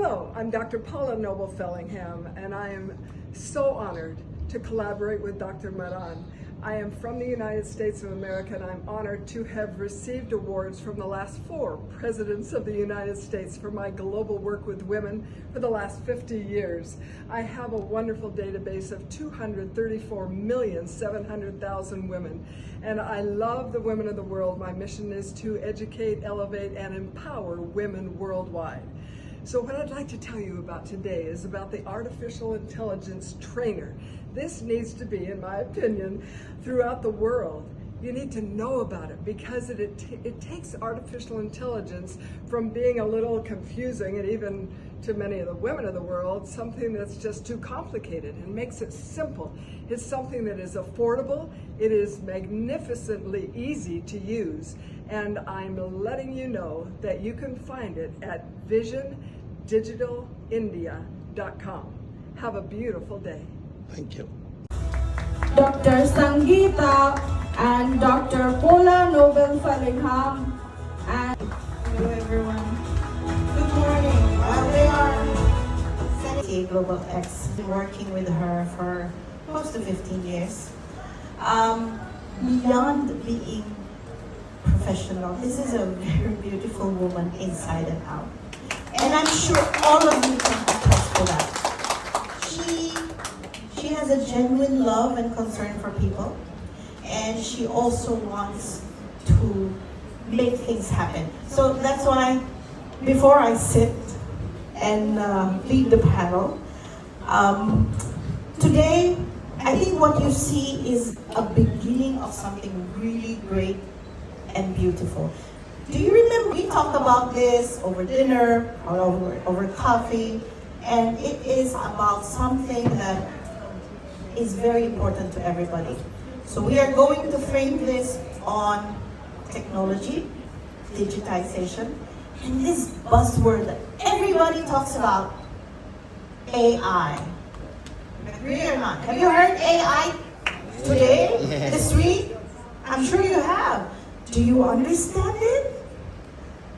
Hello, I'm Dr. Paula Noble Fellingham, and I am so honored to collaborate with Dr. Maram. I am from the United States of America, and I'm honored to have received awards from the last 4 presidents of the United States for my global work with women for the last 50 years. I have a wonderful database of 234,700,000 women, and I love the women of the world. My mission is to educate, elevate, and empower women worldwide. So what I'd like to tell you about today is about the artificial intelligence trainer. This needs to be, in my opinion, throughout the world. You need to know about it because it takes artificial intelligence from being a little confusing, and even to many of the women of the world, something that's just too complicated, and makes it simple. It's something that is affordable, it is magnificently easy to use, and I'm letting you know that you can find it at visiondigitalindia.com. Have a beautiful day. Thank you. Dr. Sangeeta and Dr. Paula Noble Fellingham. And hello everyone. Good morning. They are Global X. Been working with her for close to 15 years. Beyond being professional, this is a very beautiful woman inside and out. And I'm sure all of you can attest to that. She has a genuine love and concern for people, and she also wants to make things happen. So that's why, before I sit and lead the panel, today I think what you see is a beginning of something really great and beautiful. Do you remember we talked about this over dinner or over coffee, and it is about something that is very important to everybody. So we are going to frame this on technology, digitization, and this buzzword that everybody talks about, AI. Agree or not? Have you heard AI today, this week? I'm sure you have. Do you understand it?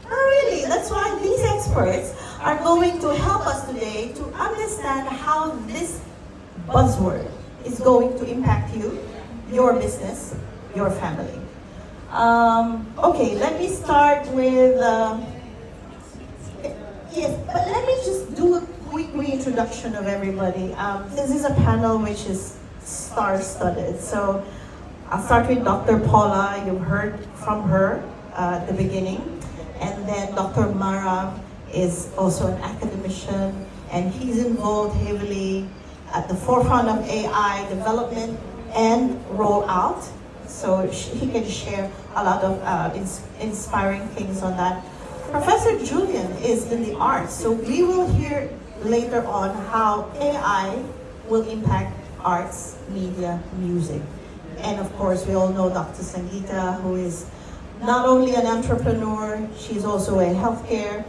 Not really. That's why these experts are going to help us today to understand how this buzzword is going to impact you, your business, your family. Okay, let me start with, yes, but let me just do a quick reintroduction of everybody. This is a panel which is star-studded. So I'll start with Dr. Paula. You've heard from her at the beginning. And then Dr. Maram is also an academician, and he's involved heavily at the forefront of AI development and rollout. So he can share a lot of inspiring things on that. Professor Julian is in the arts, so we will hear later on how AI will impact arts, media, music. And of course, we all know Dr. Sangeeta, who is not only an entrepreneur, she's also a healthcare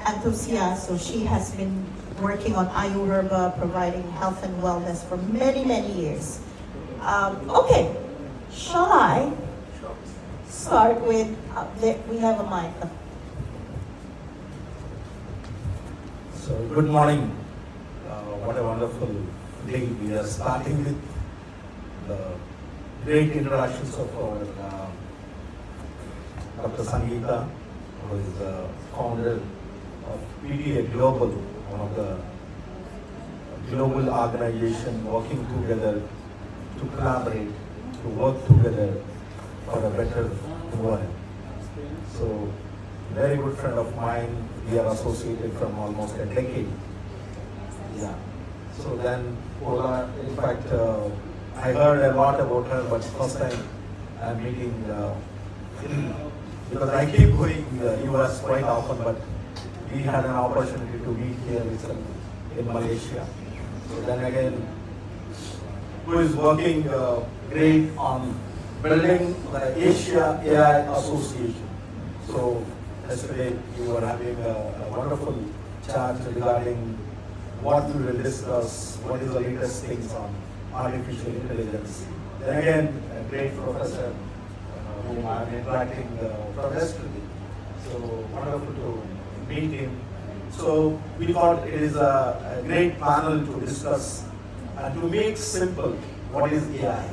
enthusiast. So she has been working on Ayurveda, providing health and wellness for many, many years. Okay, shall I start with, we have a mic. So good morning. What a wonderful day. We are starting with the great introductions of our Dr. Sangeeta, who is the founder of PTA Global, one of the global organization working together to collaborate, to work together for a better world. So, very good friend of mine. We are associated from almost a decade. Yeah. So then, Paula, in fact, I heard a lot about her, but first time I'm meeting. Because I keep going US quite often, but we had an opportunity to meet here in Malaysia. So then again, who is working great on building the Asia AI Association. So yesterday we were having a wonderful chat regarding what we will discuss, what is the latest things on artificial intelligence. Then again, a great professor whom I am interacting from yesterday. So wonderful to meet him So we thought it is a great panel to discuss and to make simple what is AI.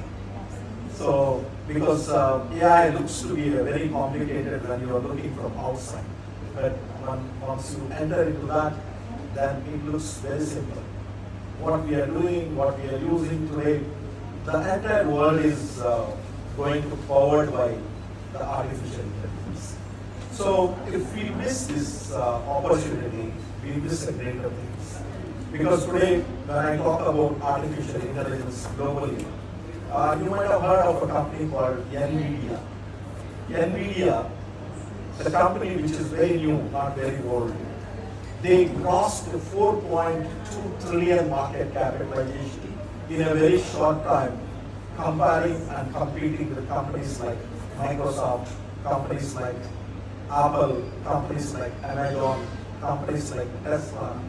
So because AI looks to be very complicated when you are looking from outside, but once you enter into that, then it looks very simple. What we are doing, what we are using today, the entire world is going to powered by the artificial intelligence. So if we miss this opportunity, we miss a greater things. Because today, when I talk about artificial intelligence globally, you might have heard of a company called NVIDIA. NVIDIA, the company which is very new, not very old, they crossed the 4.2 trillion market capitalization in a very short time, comparing and competing with companies like Microsoft, companies like Apple, companies like Amazon, companies like Tesla,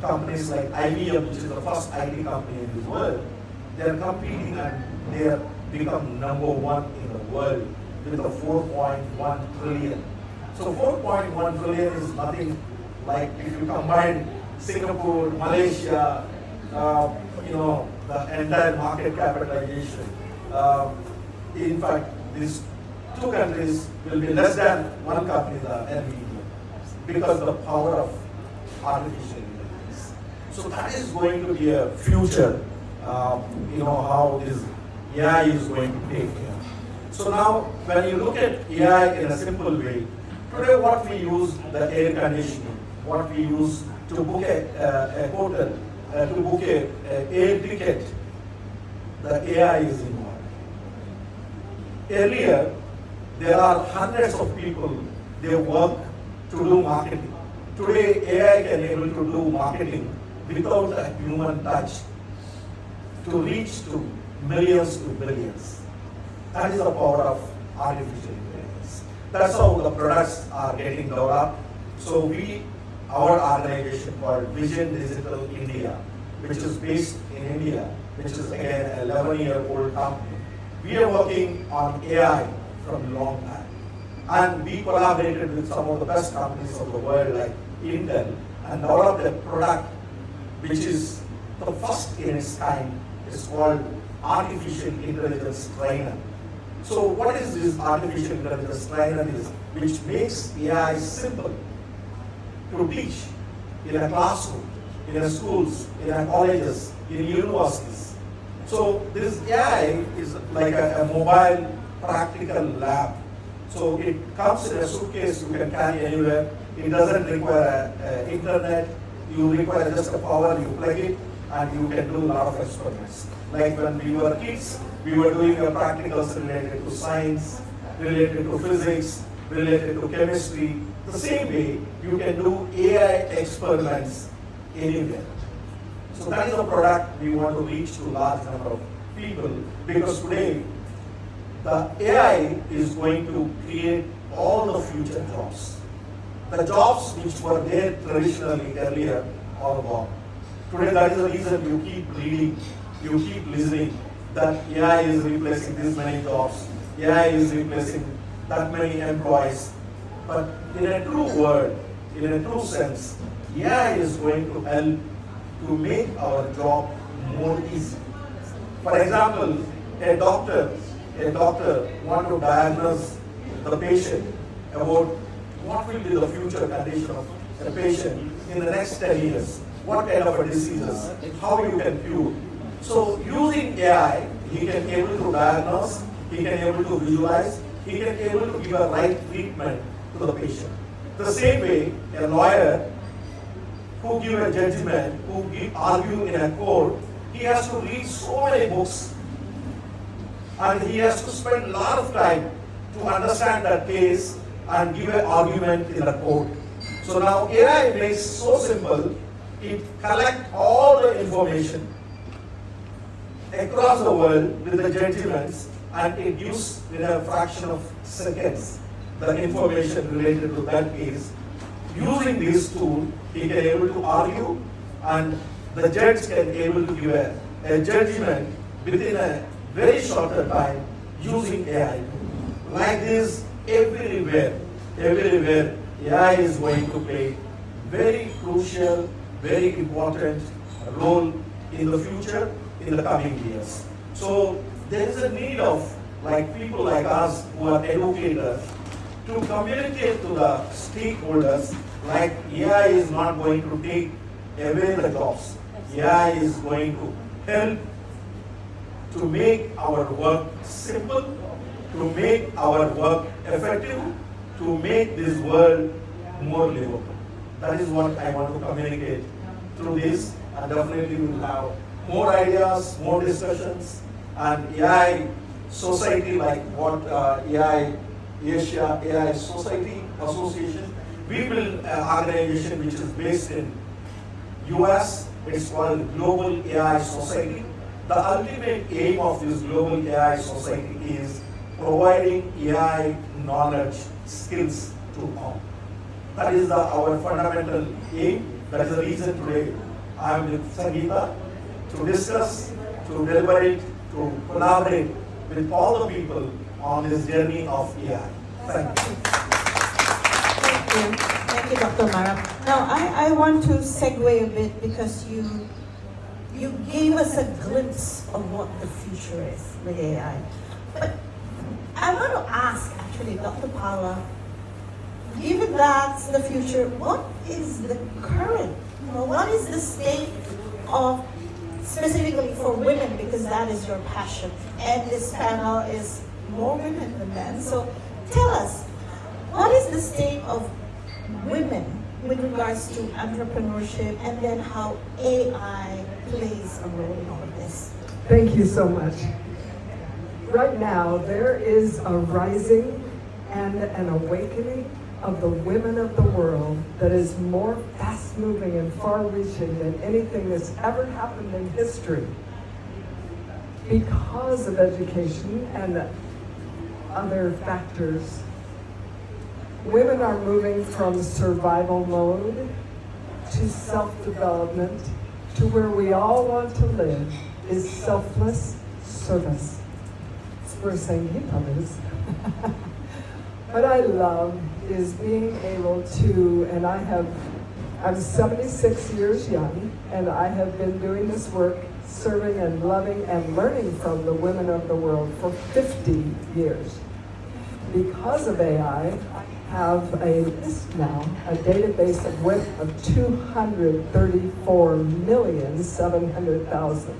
companies like IBM, which is the first IT company in the world. They are competing and they have become number one in the world with a 4.1 trillion. So 4.1 trillion is nothing like if you combine Singapore, Malaysia, the entire market capitalization. In fact, these two countries will be less than one company, the NVIDIA, because of the power of artificial intelligence. So that is going to be a future, how this AI is going to take care. So now, when you look at AI in a simple way, today what we use, the air conditioning, what we use to book a hotel, to book a air ticket, the AI is involved. Earlier, there are hundreds of people, they work to do marketing. Today, AI can able to do marketing without a human touch to reach to millions to billions. That is the power of artificial intelligence. That's how the products are getting developed. So our organization called Vision Digital India, which is based in India, which is again an 11-year-old company. We are working on AI from a long time. And we collaborated with some of the best companies of the world like Intel and developed a product which is the first in its kind. It's called Artificial Intelligence Trainer. So what is this Artificial Intelligence Trainer is, which makes AI simple to teach in a classroom, in a schools, in a colleges, in universities. So this AI is like a mobile practical lab. So it comes in a suitcase you can carry anywhere. It doesn't require internet. You require just a power, you plug it, and you can do a lot of experiments. Like when we were kids, we were doing practicals related to science, related to physics, related to chemistry. The same way, you can do AI experiments anywhere. So that is a product we want to reach to a large number of people, because today, the AI is going to create all the future jobs. The jobs which were there traditionally earlier are gone. Today, that is the reason you keep reading, you keep listening that AI is replacing this many jobs, AI is replacing that many employees. But in a true word, in a true sense, AI is going to help to make our job more easy. For example, a doctor want to diagnose the patient about what will be the future condition of a patient in the next 10 years, what kind of a diseases, how you can cure. So using AI, he can able to diagnose, he can able to visualize, he can able to give a right treatment to the patient. The same way, a lawyer who give a judgment, who argue in a court, he has to read so many books and he has to spend a lot of time to understand that case and give an argument in the court. So now AI makes so simple, it collects all the information across the world with the judgments, and it gives in a fraction of seconds the information related to that case. Using this tool, he can able to argue, and the judge can able to give a judgment within a very shorter time using AI. Like this, everywhere, AI is going to play very crucial, very important role in the future, in the coming years. So there is a need of people like us who are educators to communicate to the stakeholders like AI is not going to take away the jobs. AI is going to help to make our work simple, to make our work effective, to make this world more livable. That is what I want to communicate through this, and definitely we will have more ideas, more discussions, and AI society like what AI Asia AI Society Association. We will organization which is based in US. It's called Global AI Society. The ultimate aim of this Global AI Society is providing AI knowledge, skills to all. That is our fundamental aim. That is the reason today I am with Sangeeta to discuss, to deliberate, to collaborate with all the people on this journey of AI. Thank you. Thank you. Thank you, Dr. Maram. Now, I want to segue a bit because you gave us a glimpse of what the future is with AI. But I want to ask, actually, Dr. Paula, given that's the future, what is the current, what is the state of, specifically for women, because that is your passion, and this panel is more women than men. So tell us, what is the state of women with regards to entrepreneurship, and then how AI plays a role in all of this? Thank you so much. Right now, there is a rising and an awakening of the women of the world that is more fast-moving and far-reaching than anything that's ever happened in history. Because of education and other factors, women are moving from survival mode to self-development to where we all want to live is selfless service. It's where Sangeeta lives. What I love is being able to, and I'm 76 years young, and I have been doing this work, serving and loving and learning from the women of the world for 50 years. Because of AI, I have a list now, a database of 234,700,000.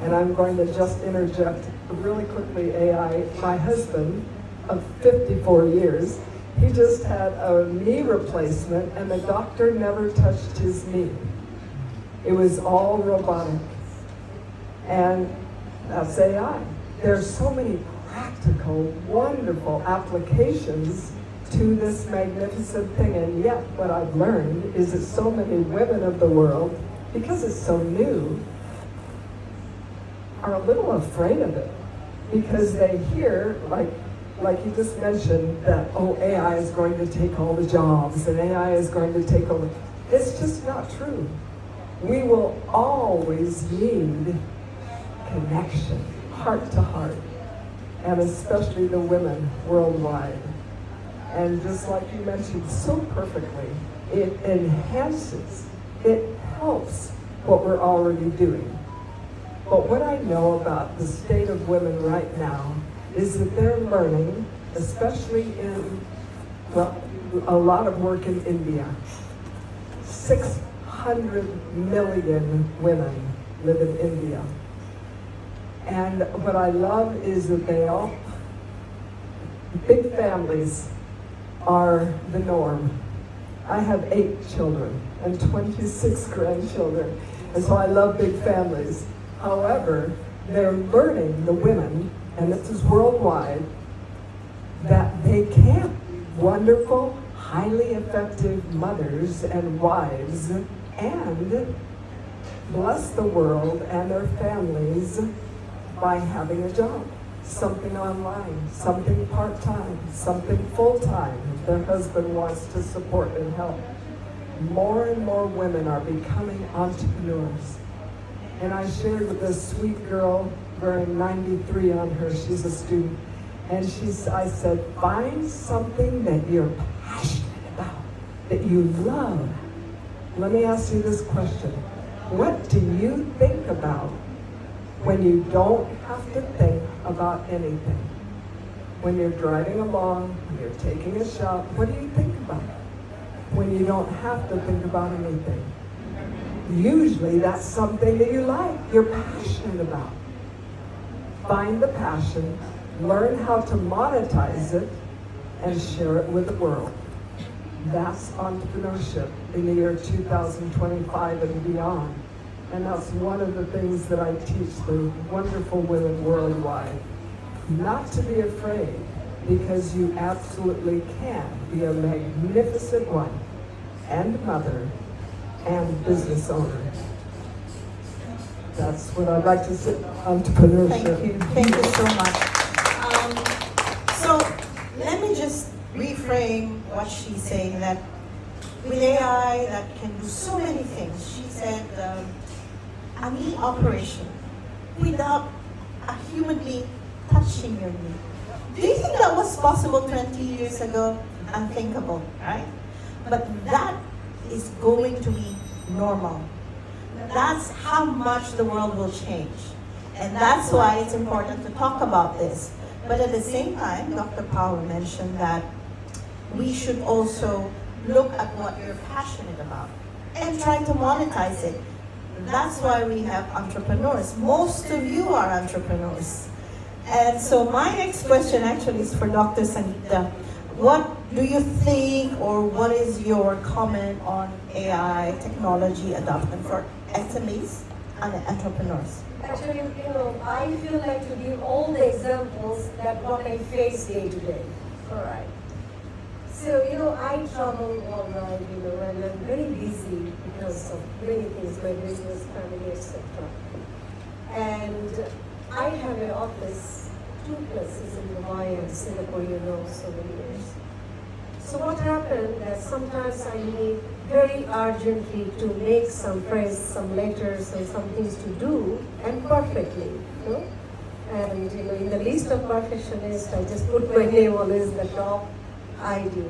And I'm going to just interject really quickly AI. My husband, of 54 years, he just had a knee replacement and the doctor never touched his knee. It was all robotic. And that's AI. There's so many practical, wonderful applications to this magnificent thing, and yet what I've learned is that so many women of the world, because it's so new, are a little afraid of it, because they hear, like you just mentioned, that, oh, AI is going to take all the jobs, and AI is going to take over. It's just not true. We will always need connection, heart to heart, and especially the women worldwide. And just like you mentioned so perfectly, it enhances, it helps what we're already doing. But what I know about the state of women right now is that they're learning, especially in, well, a lot of work in India. 600 million women live in India. And what I love is that they all, big families are the norm. I have 8 children and 26 grandchildren, and so I love big families. However, they're learning, the women, and this is worldwide, that they can be wonderful, highly effective mothers and wives and bless the world and their families by having a job, something online, something part-time, something full-time if their husband wants to support and help. More and more women are becoming entrepreneurs. And I shared with this sweet girl wearing 93 on her, she's a student, and I said, find something that you're passionate about that you love. Let me ask you this question. What do you think about when you don't have to think about anything? When you're driving along, when you're taking a shot, what do you think about? When you don't have to think about anything? Usually that's something that you like, you're passionate about. Find the passion, learn how to monetize it, and share it with the world. That's entrepreneurship in the year 2025 and beyond. And that's one of the things that I teach the wonderful women worldwide. Not to be afraid, because you absolutely can be a magnificent wife and mother and business owner. That's what I'd like to say, entrepreneurship. Thank you so much. So let me just reframe what she's saying, that with AI that can do so many things. She said a knee operation without a human being touching your knee. Do you think that was possible 20 years ago? Unthinkable, right? But that is going to be normal. That's how much the world will change. And that's why it's important to talk about this. But at the same time, Dr. Paula mentioned that we should also look at what you're passionate about and try to monetize it. That's why we have entrepreneurs. Most of you are entrepreneurs. And so my next question actually is for Dr. Sangeeta. What do you think, or what is your comment on AI technology adoption for SMEs and entrepreneurs? Actually, I feel like to give all the examples that what I face day to day. All right. So, I travel all night, and I'm very busy because of many things, my business, family, etc. And I have an office, 2 places in Dubai and Singapore, so many years. So what happened that sometimes I need very urgently to make some press, some letters, and some things to do, and perfectly, And in the list of perfectionists, I just put my name always the top. I do.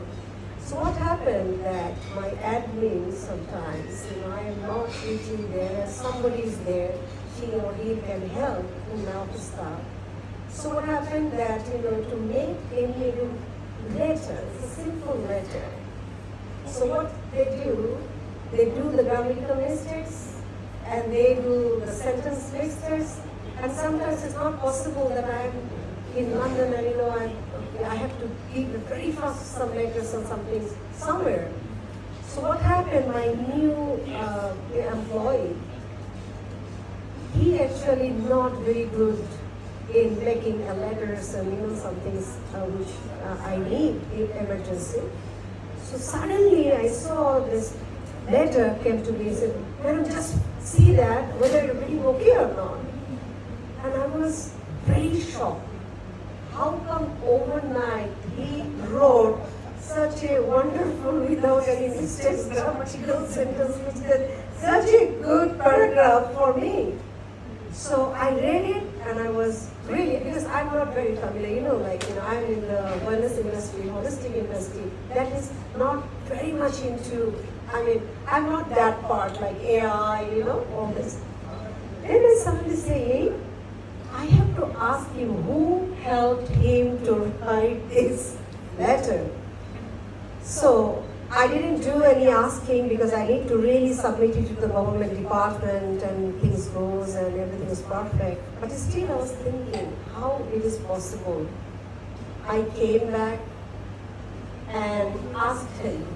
So what happened that my admin sometimes, I am not reaching there, and somebody is there, she or he can help in the office staff. So what happened that, to make any letter, it's a simple letter. So what they do the grammatical mistakes, and they do the sentence mixtures, and sometimes it's not possible that I'm in London and I have to give the very fast some letters and some things somewhere. So what happened, my new employee, he actually not very good in making letters and some things which I need in emergency. So suddenly I saw this letter came to me and said, "Madam, just see that whether everything okay or not." And I was very shocked. How come overnight he wrote such a wonderful, without any mistakes, grammatical sentence, which is such a good paragraph for me. So I read it and I was really, because I'm not very familiar, I'm in the wellness industry, holistic industry, that is not very much into, I'm not that part like AI, all this. Then I suddenly say, I have to ask him who helped him to write this letter. So I didn't do any asking because I need to really submit it to the government department and things goes and everything is perfect. But still I was thinking how it is possible. I came back and asked him,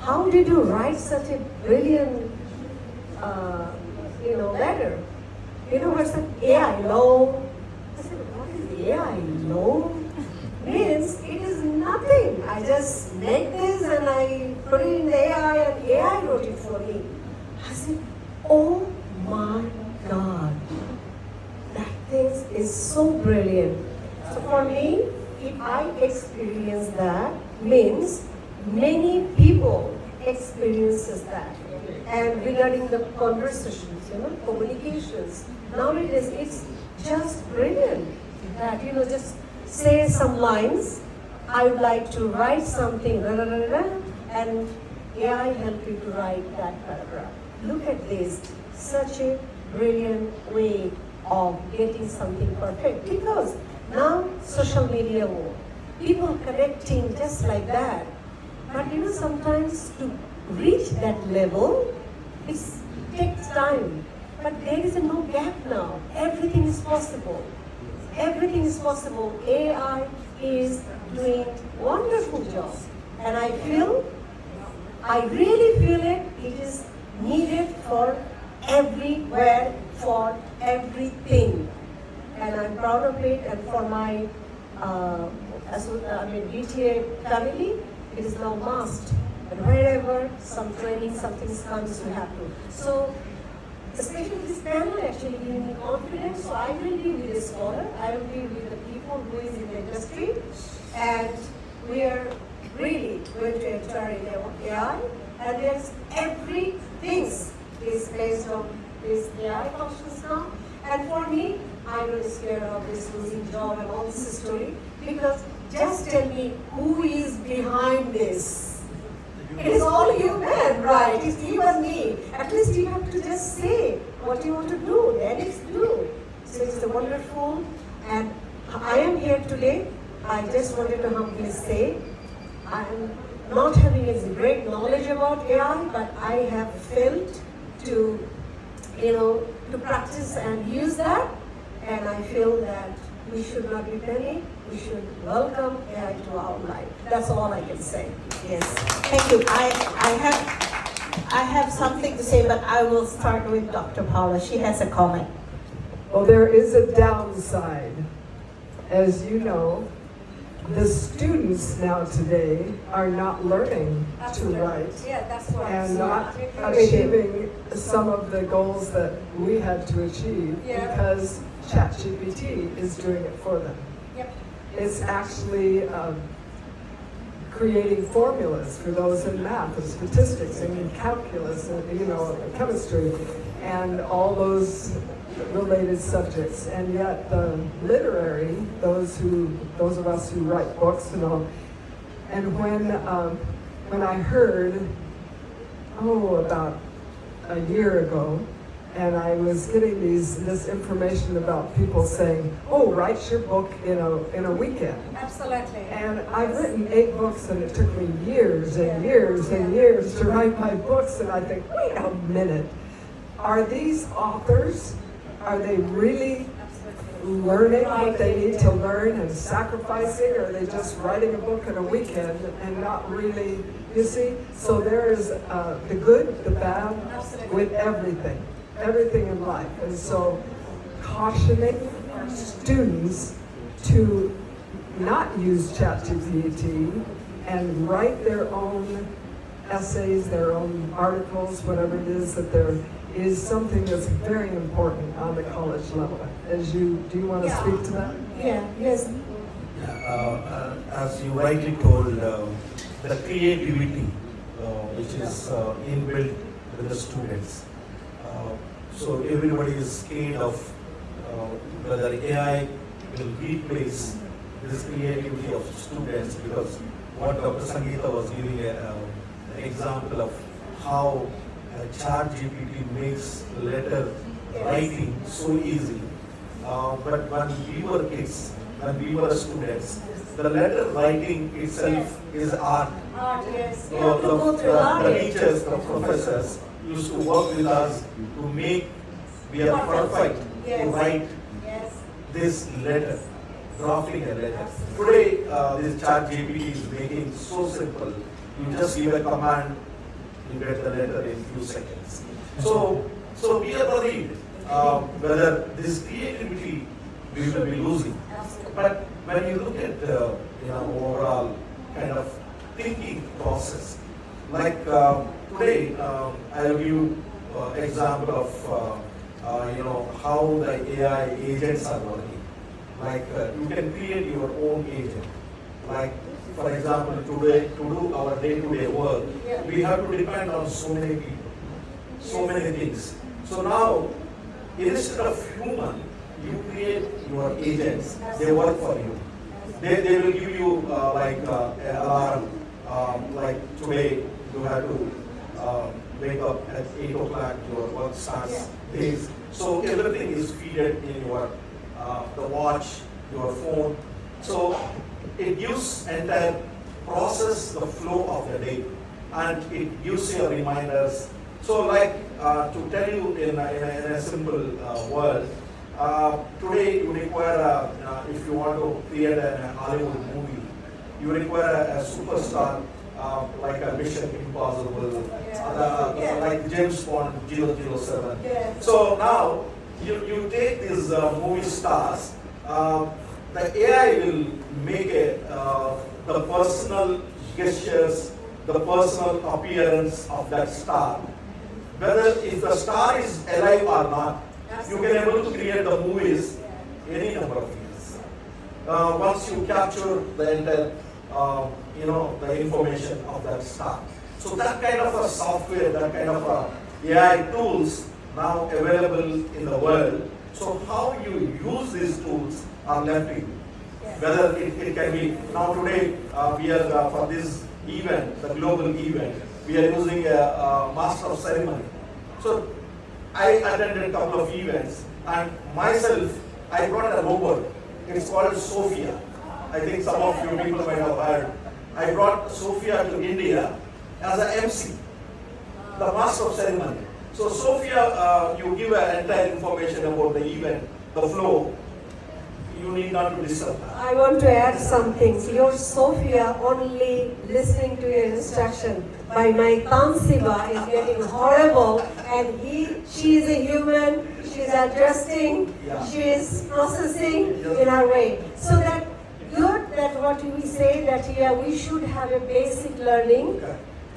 how did you write such a brilliant letter? What's that AI law? I said, what is AI law? Means it is nothing. I just make this and I put it in the AI and AI wrote it for me. I said, oh my God, that thing is so brilliant. So for me, if I experience that, means many people experiences that. And regarding the conversations, communications, nowadays it's just brilliant that, just say some lines, I would like to write something, and AI help you to write that paragraph. Look at this, such a brilliant way of getting something perfect. Because now social media world, people connecting just like that. But you know, sometimes to reach that level, it takes time. But there is no gap now. Everything is possible. Everything is possible. AI is doing wonderful job. And I really feel it. It is needed for everywhere, for everything. And I'm proud of it. And for my BTA family, it is now must. And wherever some training, something comes, we have to. So, especially this panel actually gave me confidence. So I will be with a scholar. I will be with the people who is in the industry, and we are really going to enter in AI. And there's everything is based on this AI functions now. And for me, I'm really scared of this losing job and all this story, because just tell me who is behind this. It is all you men, right? It's you and me. At least you have to just say what you want to do, then it's do. So it's wonderful. And I am here today. I just wanted to humbly say, I am not having a great knowledge about AI, but I have felt to practice and use that. And I feel that we should not be panicked. We should welcome AI to our life. That's all I can say. Yes, thank you. I have something to say, but I will start with Dr. Paula. She has a comment. Well, there is a downside. As you know, the students now today are not learning to write and not achieving some of the goals that we had to achieve because ChatGPT is doing it for them. It's actually creating formulas for those in math and statistics and in calculus and chemistry and all those related subjects. And yet the literary, those of us who write books and all, and when I heard about a year ago, and I was getting this information about people saying, write your book in a weekend. Absolutely. And I've written 8 books, and it took me years and years and years to write my books, and I think, wait a minute, are these authors, are they really learning what they need to learn and sacrificing, or are they just writing a book in a weekend and not really, you see? So there is the good, the bad, with everything in life. And so cautioning students to not use ChatGPT and write their own essays, their own articles, whatever it is that there is something that's very important on the college level. Do you want to speak to that? Yes. As you rightly told, the creativity which is inbuilt with the students. So everybody is scared of whether AI will replace this creativity of students, because what Dr. Sangeeta was giving an example of how ChatGPT makes letter writing so easy. But when we were kids, when we were students, the letter writing itself is art. Yes. The teachers, the professors used to work with us to make we are perfect to write this letter, drafting a letter. Today, this ChatGPT is making so simple. You just give a command, you get the letter in few seconds. So we are worried whether this creativity we will be losing. But when you look at the overall kind of thinking process, like today, I will give you example of how the AI agents are working. Like you can create your own agent. Like for example, today to do our day-to-day work, we have to depend on so many people, so many things. So now, instead of human, you create your agents. They work for you. They will give you like alarm. Like today, you have to wake up at 8 o'clock, your work starts days. So everything is fed in your the watch, your phone. So it gives entire process the flow of the day, and it gives you reminders. So like to tell you in a simple word, today you require if you want to create a Hollywood movie, you require a superstar like a Mission Impossible, like James Bond 007. Yeah. So now you take these movie stars, the AI will make the personal gestures, the personal appearance of that star. Whether if the star is alive or not, you can able to create the movies any number of years. Once you capture the entire, the information of that star. So that kind of a software, that kind of a AI tools now available in the world. So how you use these tools are left to you. Whether it can be, now today we are for this event, the global event, we are using a master of ceremony. So I attended a couple of events, and myself, I brought a robot. It's called Sophia. I think some of you people might have heard. I brought Sophia to India as an MC, the master of ceremony. So Sophia, you give an entire information about the event, the flow. You need not to disturb her. I want to add some things. Your Sophia only listening to your instruction by my Tansiba is getting horrible, and she is a human, she is adjusting, she is processing in her way. So that good that what we say that we should have a basic learning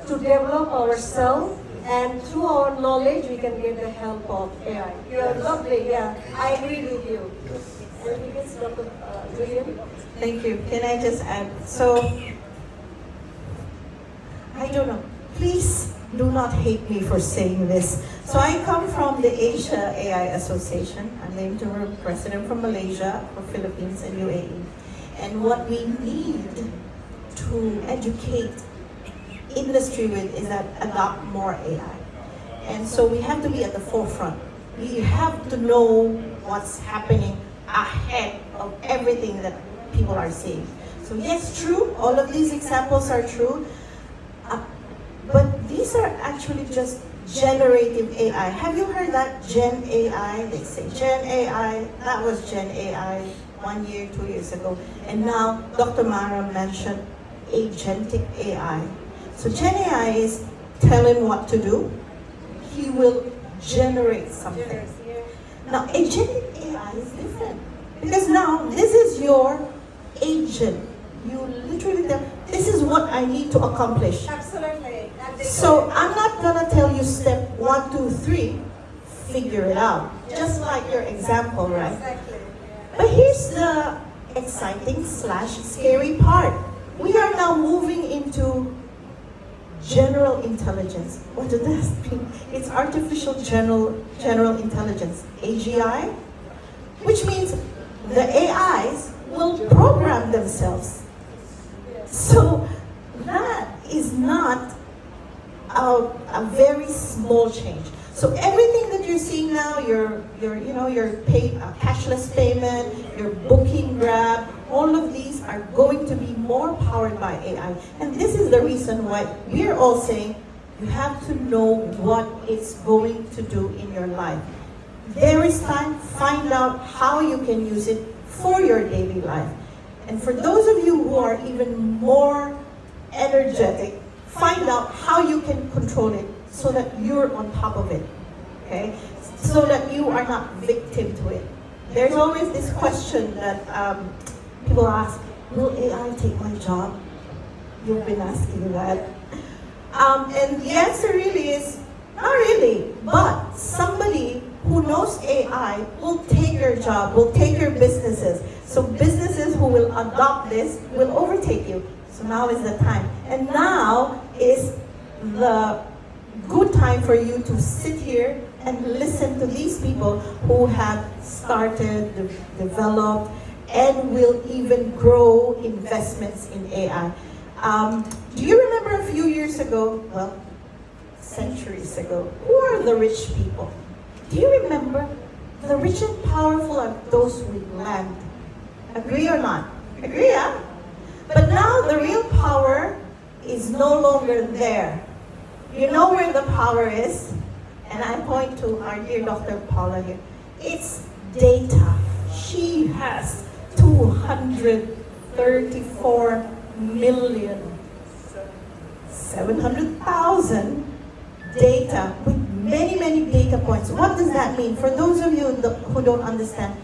to develop ourselves, and through our knowledge we can get the help of AI. You are lovely, I agree with you. Dr. William? Thank you. Can I just add? So, I don't know. Please do not hate me for saying this. So I come from the Asia AI Association. I'm the interim president from Malaysia, for Philippines, and UAE. And what we need to educate industry with is that adopt more AI. And so we have to be at the forefront. We have to know what's happening ahead of everything that people are seeing. So yes, true, all of these examples are true, but these are actually just generative AI. Have you heard that Gen AI? They say Gen AI, that was Gen AI 1 year, 2 years ago. And now Dr. Maram mentioned agentic AI. So Gen AI is tell him what to do. He will generate something. Now, agentic AI is different, because now this is your agent. You literally tell, this is what I need to accomplish. Absolutely. So I'm not gonna tell you step 1, 2, 3, figure it out. Just like your example, right? Exactly. But here's the exciting / scary part. We are now moving into general intelligence. What does that mean? It's artificial general intelligence, AGI, which means the AIs will program themselves. So that is not a very small change. So everything that you're seeing now, your cashless payment, your booking Grab, all of these are going to be more powered by AI. And this is the reason why we're all saying you have to know what it's going to do in your life. There is time, find out how you can use it for your daily life. And for those of you who are even more energetic, find out how you can control it so that you're on top of it, okay? So that you are not victim to it. There's always this question that people ask, will AI take my job? You've been asking that. And the answer really is, not really, but somebody who knows AI will take your job, will take your businesses. So businesses who will adopt this will overtake you. So now is the time. And now is the good time for you to sit here and listen to these people who have started, developed, and will even grow investments in AI. Do you remember remember a few years ago, well, centuries ago, who are the rich people? Do you remember? The rich and powerful are those with land. Agree or not? Agree, huh? But now the real power is no longer there. You know where the power is? And I point to our dear Dr. Paula here. It's data. She has 234 million, 700,000 data with many, many data points. What does that mean? For those of you who don't understand,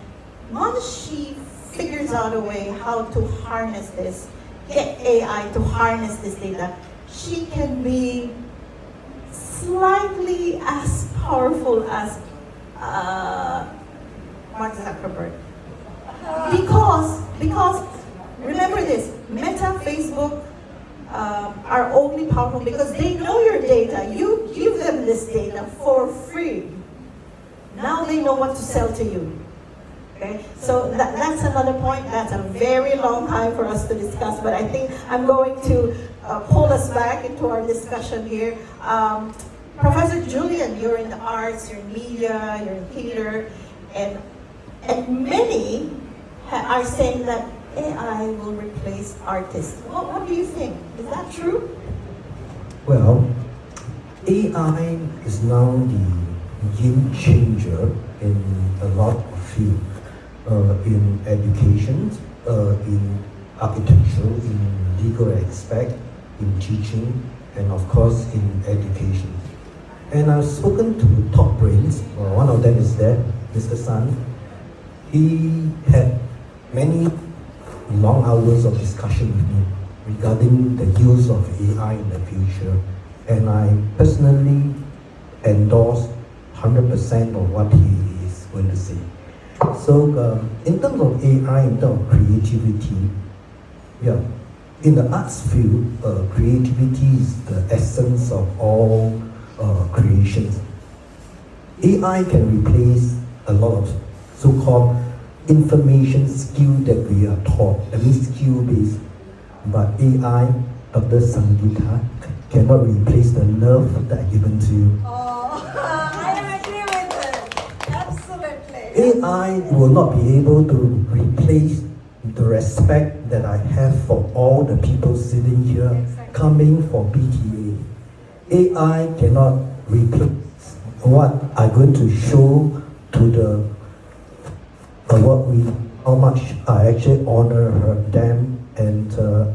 once she figures out a way how to harness this, get AI to harness this data, she can be slightly as powerful as Mark Zuckerberg. Because remember this, Meta, Facebook are only powerful because they know your data. You give them this data for free. Now they know what to sell to you. Okay, so that's another point. That's a very long time for us to discuss, but I think I'm going to pull us back into our discussion here. Professor Julian, you're in the arts, you're in media, you're in theater, and many are saying that AI will replace artists. What do you think? Is that true? Well, AI is now the game changer in a lot of fields. In education, in architecture, in legal aspect, in teaching, and of course in education. And I've spoken to top brains. One of them is there, Mr. Sun. He had many long hours of discussion with me regarding the use of AI in the future. And I personally endorse 100% of what he is going to say. So in terms of AI, in terms of creativity, yeah, in the arts field, creativity is the essence of all creations. AI can replace a lot of so-called information skill that we are taught, that means skill-based. But AI, Dr. Sangeeta, cannot replace the love that I given to you. I agree with it. Absolutely. AI will not be able to replace the respect that I have for all the people sitting here, coming for BTA. AI cannot replace what I'm going to show to the how much I actually honor them, and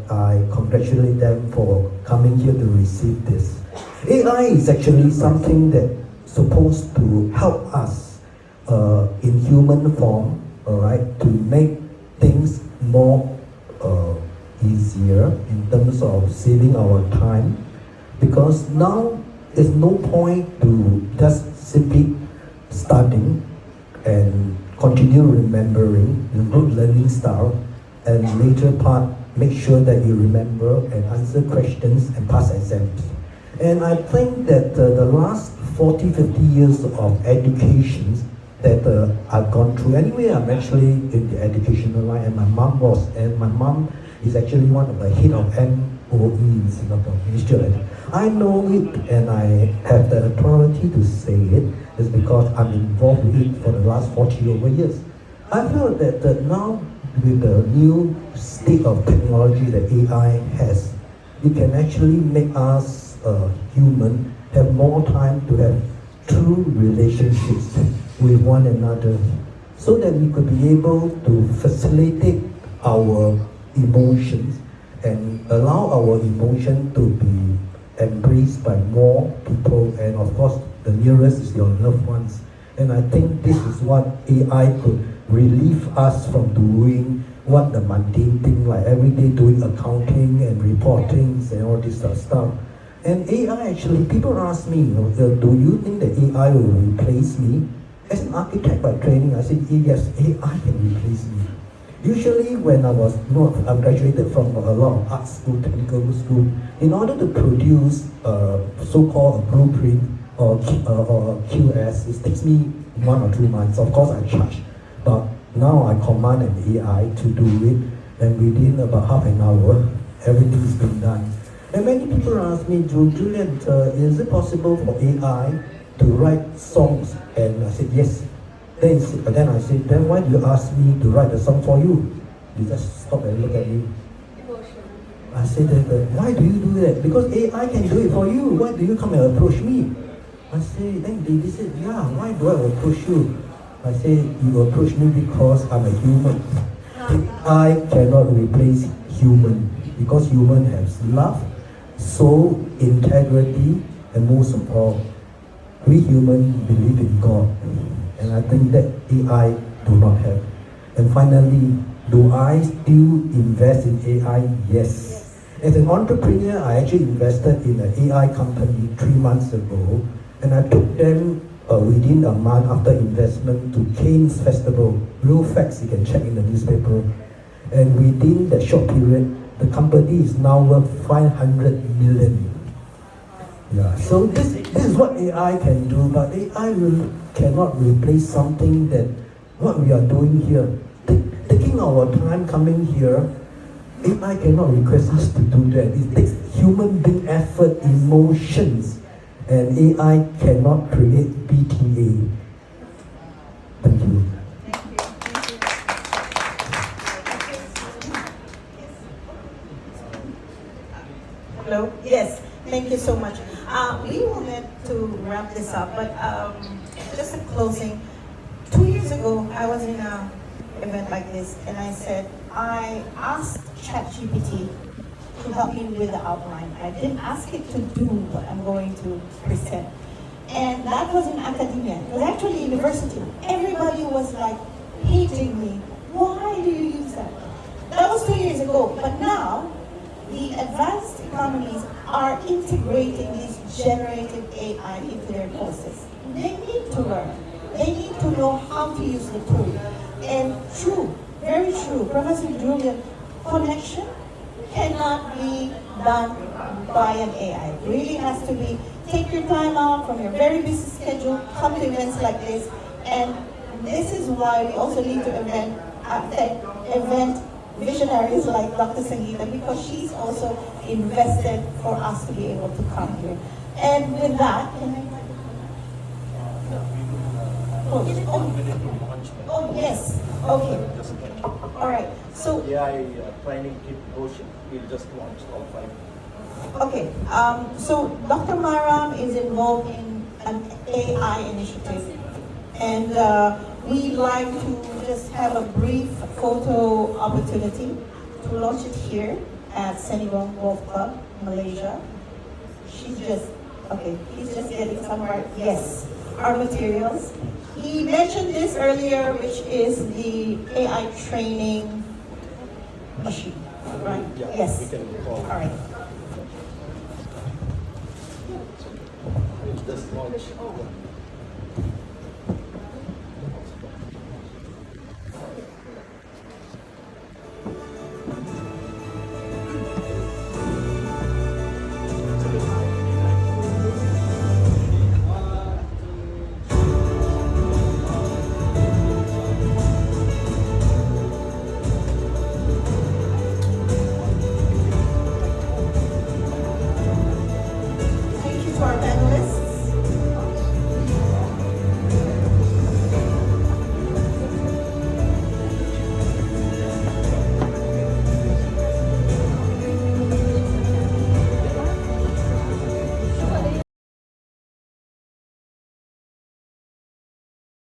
I congratulate them for coming here to receive this. AI is actually something that's supposed to help us in human form, all right, to make things more easier in terms of saving our time, because now there's no point to just simply studying and continue remembering the good learning style, and later part make sure that you remember and answer questions and pass exams. And I think that the last 40-50 years of education that I've gone through, anyway, I'm actually in the educational line, and my mom is actually one of the head of MOE in Singapore, Ministry of Education. I know it, and I have the authority to say it, is because I'm involved with it for the last 40 over years. I feel that now, with the new state of technology that AI has, it can actually make us human have more time to have true relationships with one another, so that we could be able to facilitate our emotions and allow our emotion to be embraced by more people, and of course the nearest is your loved ones. And I think this is what AI could relieve us from doing, what the mundane thing, like every day doing accounting and reportings and all this sort of stuff. And AI actually, people ask me, do you think that AI will replace me? As an architect by training, I said, yes, AI can replace me. Usually when I graduated from a lot of art school, technical school, in order to produce so-called a blueprint or QS, it takes me 1 or 2 months. Of course I charge, but now I command an AI to do it, and within about half an hour, everything's been done. And many people ask me, Julian, is it possible for AI to write songs? And I said, yes. Then I said, then why do you ask me to write a song for you? You just stop and look at me. I said, why do you do that? Because AI can do it for you. Why do you come and approach me? I said, then they said, yeah, why do I approach you? I said, you approach me because I'm a human. AI cannot replace human because human has love, soul, integrity, and most of all, we humans believe in God. And I think that AI do not have. And finally, do I still invest in AI? Yes. As an entrepreneur, I actually invested in an AI company 3 months ago, and I took them within a month after investment to Cannes Festival. Real facts, you can check in the newspaper. And within that short period, the company is now worth 500 million. Yeah, so this is what AI can do, but AI cannot replace something that what we are doing here. Taking our time coming here, AI cannot request us to do that. It takes human being effort, emotions, and AI cannot create BTA. Thank you. Hello? Yes, thank you so much. We wanted to wrap this up, but just a closing. 2 years ago, I was in an event like this, and I said, I asked ChatGPT to help me with the outline. I didn't ask it to do what I'm going to present. And that was in academia. It was actually university. Everybody was like hating me. Why do you use that? That was 2 years ago. But now, the advanced economies are integrating these generative AI into their courses. They need to learn. They need to know how to use the tool. And true, very true, Professor Julian, connection cannot be done by an AI. It really has to be, take your time out from your very busy schedule, come to events like this, and this is why we also need to event visionaries like Dr. Sangeeta, because she's also invested for us to be able to come here. And with that, can I? Oh yes. Okay. All right. So AI training kit portion, we'll just launch all 5. okay. So Dr. Maram is involved in an AI initiative, and we'd like to just have a brief photo opportunity to launch it here at Senibong Golf Club, Malaysia. She's just, okay, he's just getting somewhere. Yes, our materials. He mentioned this earlier, which is the AI training machine, right? Yeah, yes. we can call. All right. We'll just launch. Thank you to our